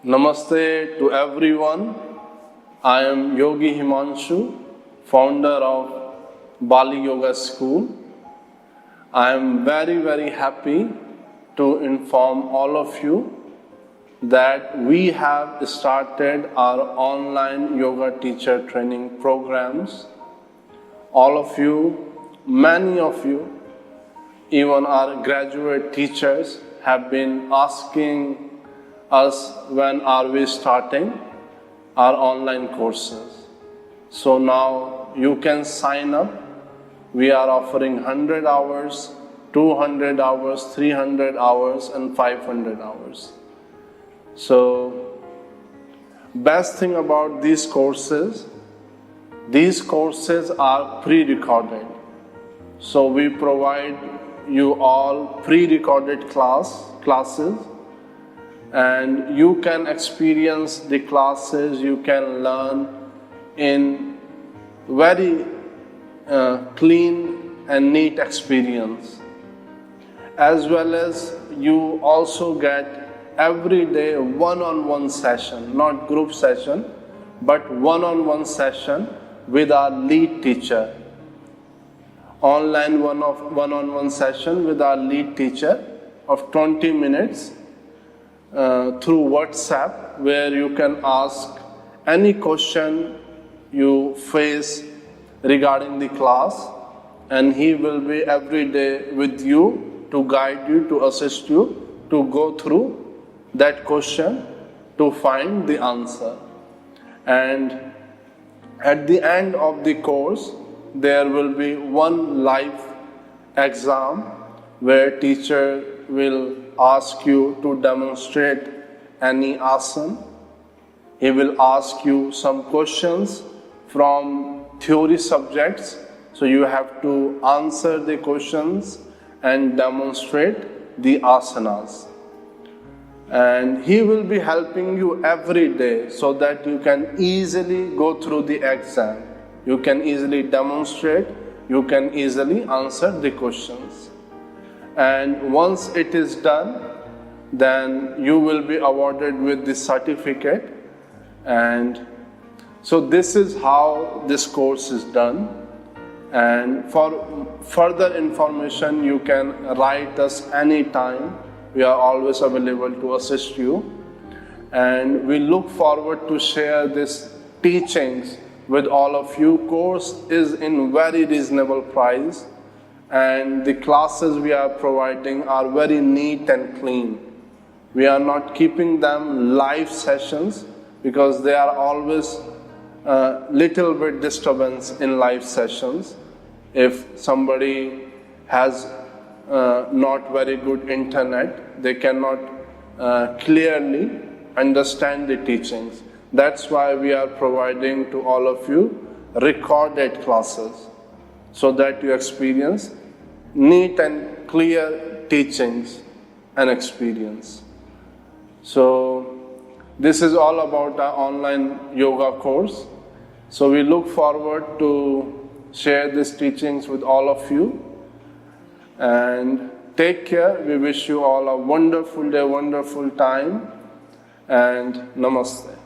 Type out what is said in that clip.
Namaste to everyone. I am Yogi Himanshu, founder of Bali Yoga School. I am very happy to inform all of you that we have started our online yoga teacher training programs. All of you, many of you, even our graduate teachers have been asking us when are we starting our online courses. So now you can sign up. We are offering 100 hours, 200 hours, 300 hours and 500 hours. So best thing about these courses are pre-recorded. So we provide you all pre-recorded classes, and you can experience the classes, you can learn in very clean and neat experience. As well as you also get every day one-on-one session, not group session, but one-on-one session with our lead teacher. Online one-on-one session with our lead teacher of 20 minutes through WhatsApp, where you can ask any question you face regarding the class, and he will be every day with you to guide you, to assist you, to go through that question to find the answer. And at the end of the course, there will be one live exam where teacher will ask you to demonstrate any asana. He will ask you some questions from theory subjects. So you have to answer the questions and demonstrate the asanas. And he will be helping you every day so that you can easily go through the exam. You can easily demonstrate, you can easily answer the questions. And once it is done, then you will be awarded with the certificate. And so this is how this course is done. And for further information, you can write us anytime. We are always available to assist you. And we look forward to share these teachings with all of you. Course is in very reasonable price, and the classes we are providing are very neat and clean. We are not keeping them live sessions because there are always little bit disturbance in live sessions. If somebody has not very good internet, they cannot clearly understand the teachings. That's why we are providing to all of you recorded classes, so that you experience neat and clear teachings and experience. So this is all about our online yoga course. So we look forward to share these teachings with all of you. And take care. We wish you all a wonderful day, wonderful time. And namaste.